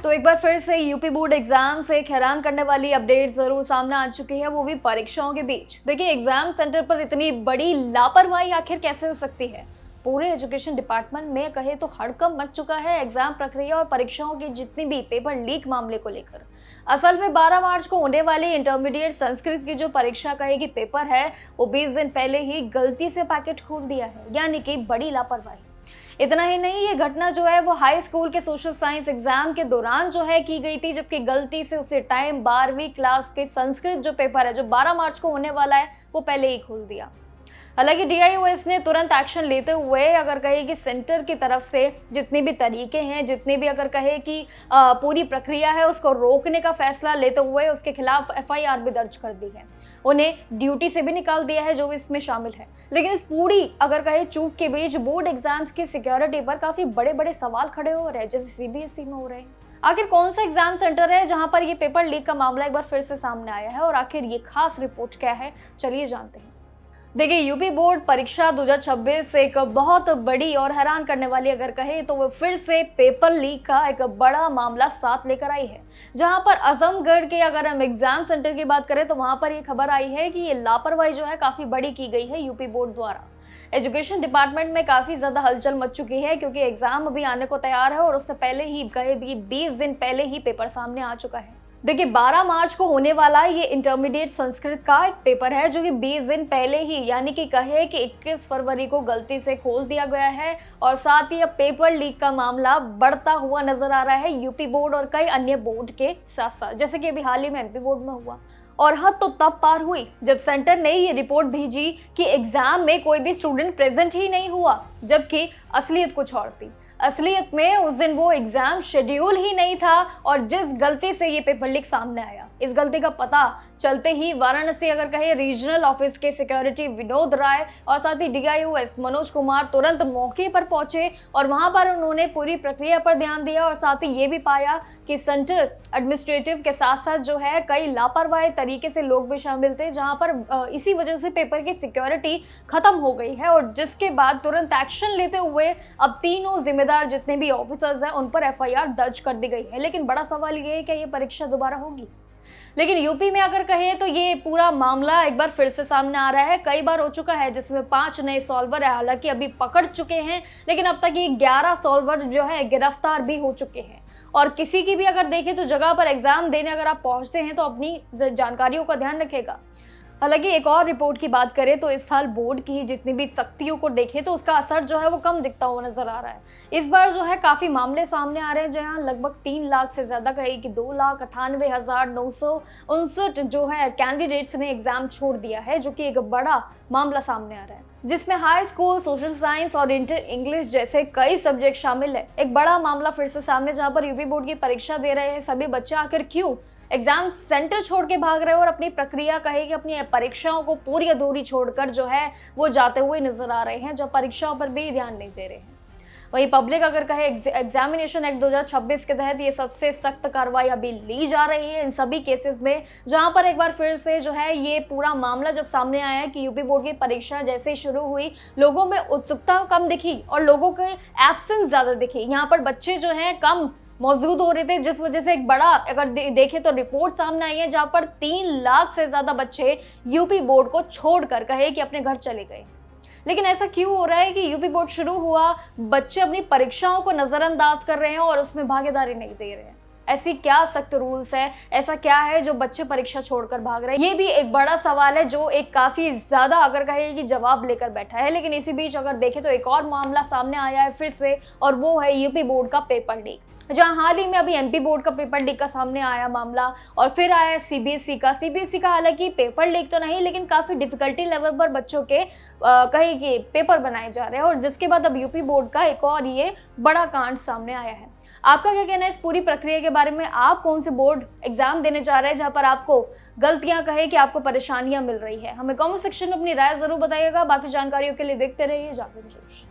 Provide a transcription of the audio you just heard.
तो एक बार फिर से यूपी बोर्ड एग्जाम से एक हैरान करने वाली अपडेट जरूर सामने आ चुकी है, वो भी परीक्षाओं के बीच। देखिए, एग्जाम सेंटर पर इतनी बड़ी लापरवाही आखिर कैसे हो सकती है। पूरे एजुकेशन डिपार्टमेंट में कहे तो हड़कंप मच चुका है एग्जाम प्रक्रिया और परीक्षाओं की जितनी भी पेपर लीक मामले को लेकर। असल में 12 मार्च को होने वाली इंटरमीडिएट संस्कृत की जो परीक्षा कहेगी पेपर है, वो 20 दिन पहले ही गलती से पैकेट खोल दिया है, यानी कि बड़ी लापरवाही। इतना ही नहीं, ये घटना जो है वो हाई स्कूल के सोशल साइंस एग्जाम के दौरान जो है की गई थी, जबकि गलती से उसे टाइम 12वीं क्लास के संस्कृत जो पेपर है जो 12 मार्च को होने वाला है वो पहले ही खोल दिया। हालांकि डीआईओएस ने तुरंत एक्शन लेते हुए अगर कहे कि सेंटर की तरफ से जितने भी तरीके हैं, जितने भी अगर कहे कि पूरी प्रक्रिया है उसको रोकने का फैसला लेते हुए उसके खिलाफ एफआईआर भी दर्ज कर दी है। उन्हें ड्यूटी से भी निकाल दिया है जो इसमें शामिल है। लेकिन इस पूरी अगर कहे चूक के बीच बोर्ड एग्जाम्स की सिक्योरिटी पर काफी बड़े बड़े सवाल खड़े हो रहे हैं, जैसे सीबीएसई में हो रहे हैं। आखिर कौन सा एग्जाम सेंटर है जहां पर ये पेपर लीक का मामला एक बार फिर से सामने आया है, और आखिर ये खास रिपोर्ट क्या है, चलिए जानते हैं। देखिए, यूपी बोर्ड परीक्षा 2026 एक बहुत बड़ी और हैरान करने वाली अगर कहे तो वो फिर से पेपर लीक का एक बड़ा मामला साथ लेकर आई है। जहां पर आजमगढ़ के अगर हम एग्जाम सेंटर की बात करें तो वहां पर ये खबर आई है कि ये लापरवाही जो है काफी बड़ी की गई है यूपी बोर्ड द्वारा। एजुकेशन डिपार्टमेंट में काफी ज्यादा हलचल मच चुकी है, क्योंकि एग्जाम अभी आने को तैयार है और उससे पहले ही कहे भी 20 दिन पहले ही पेपर सामने आ चुका है। देखिए, 12 मार्च को होने वाला ये इंटरमीडिएट संस्कृत का एक पेपर है जो कि 20 दिन पहले ही, यानी कि कहे कि 21 फरवरी को गलती से खोल दिया गया है। और साथ ही अब पेपर लीक का मामला बढ़ता हुआ नजर आ रहा है यूपी बोर्ड और कई अन्य बोर्ड के साथ साथ, जैसे कि अभी हाल ही में एमपी बोर्ड में हुआ। और हद तो तब पार हुई जब सेंटर ने ये रिपोर्ट भेजी कि एग्जाम में कोई भी स्टूडेंट प्रेजेंट ही नहीं हुआ, जबकि असलियत कुछ और थी। असलियत में उस दिन वो एग्जाम शेड्यूल ही नहीं था, और जिस गलती से ये पेपर लीक सामने आया, इस गलती का पता चलते ही वाराणसी अगर कहे रीजनल ऑफिस के सिक्योरिटी विनोद राय और साथ ही डीआईओएस मनोज कुमार तुरंत मौके पर पहुंचे और वहां पर उन्होंने पूरी प्रक्रिया पर ध्यान दिया। और साथ ही ये भी पाया कि सेंटर एडमिनिस्ट्रेटिव के साथ साथ जो है कई लापरवाही तरीके से लोग भी शामिल थे, जहां पर इसी वजह से पेपर की सिक्योरिटी खत्म हो गई है। और जिसके बाद तुरंत एक्शन लेते हुए अब तीनों जिम्मेदार जितने भी ऑफिसर्स हैं उन पर एफआईआर दर्ज कर दी गई है। लेकिन बड़ा सवाल ये है कि ये परीक्षा दोबारा होगी। लेकिन यूपी में अगर कहे तो ये पूरा मामला एक बार फिर से सामने आ रहा है, कई बार हो चुका है, जिसमें 5 नए सॉल्वर है, हालांकि अभी पकड़ चुके हैं, लेकिन अब तक ये 11 सॉल्वर जो है गिरफ्तार भी हो चुके हैं। और किसी की भी अगर देखें तो जगह पर एग्जाम देने अगर आप पहुंचते हैं तो अपनी जानकारियों का ध्यान रखेगा। हालांकि एक और रिपोर्ट की बात करें तो इस साल बोर्ड की जितनी भी सख्तियों को देखें तो उसका असर जो है वो कम दिखता हुआ नजर आ रहा है। इस बार जो है काफी मामले सामने आ रहे हैं, जहां लगभग 3 लाख से ज्यादा कहे कि 2,98,959 जो है कैंडिडेट्स ने एग्जाम छोड़ दिया है, जो कि एक बड़ा मामला सामने आ रहा है, जिसमें हाई स्कूल, सोशल साइंस और इंटर इंग्लिश जैसे कई सब्जेक्ट शामिल है। एक बड़ा मामला फिर से सामने, जहां पर यूपी बोर्ड की परीक्षा दे रहे हैं सभी बच्चे आखिर क्यों एग्जाम सेंटर छोड़ के भाग रहे हो और अपनी प्रक्रिया कहे कि अपनी परीक्षाओं को पूरी अधूरी छोड़कर जो है वो जाते हुए नजर आ रहे हैं, जो परीक्षाओं पर भी ध्यान नहीं दे रहे हैं। वहीं पब्लिक अगर कहे एग्जामिनेशन एक्ट 2026 के तहत ये सबसे सख्त कार्रवाई अभी ली जा रही है इन सभी केसेस में, जहां पर एक बार फिर से जो है ये पूरा मामला जब सामने आया है कि यूपी बोर्ड की परीक्षा जैसे ही शुरू हुई, लोगों में उत्सुकता कम दिखी और लोगों के एब्सेंस ज्यादा दिखी। यहाँ पर बच्चे जो है कम मौजूद हो रहे थे, जिस वजह से एक बड़ा अगर देखें तो रिपोर्ट सामने आई है, जहां पर 3 लाख से ज्यादा बच्चे यूपी बोर्ड को छोड़कर कहे कि अपने घर चले गए। लेकिन ऐसा क्यों हो रहा है कि यूपी बोर्ड शुरू हुआ, बच्चे अपनी परीक्षाओं को नजरअंदाज कर रहे हैं और उसमें भागीदारी नहीं दे रहे हैं। ऐसी क्या सख्त रूल्स है, ऐसा क्या है जो बच्चे परीक्षा छोड़कर भाग रहे हैं, ये भी एक बड़ा सवाल है जो एक काफी ज्यादा अगर कहे कि जवाब लेकर बैठा है। लेकिन इसी बीच अगर देखें तो एक और मामला सामने आया है फिर से, और वो है यूपी बोर्ड का पेपर लीक, जहां हाल ही में अभी एमपी बोर्ड का पेपर लीक का सामने आया मामला, और फिर आया सीबीएसई का हालांकि पेपर लीक तो नहीं, लेकिन काफी डिफिकल्टी लेवल पर बच्चों के कहीं कि पेपर बनाए जा रहे हैं, और जिसके बाद अब यूपी बोर्ड का एक और ये बड़ा कांड सामने आया है। आपका क्या कहना है इस पूरी प्रक्रिया के बारे में? आप कौन से बोर्ड एग्जाम देने जा रहे हैं जहां पर आपको गलतियां कहे कि आपको परेशानियां मिल रही है? हमें कमेंट सेक्शन में अपनी राय जरूर बताइएगा। बाकी जानकारियों के लिए देखते रहिए जागरण जोश।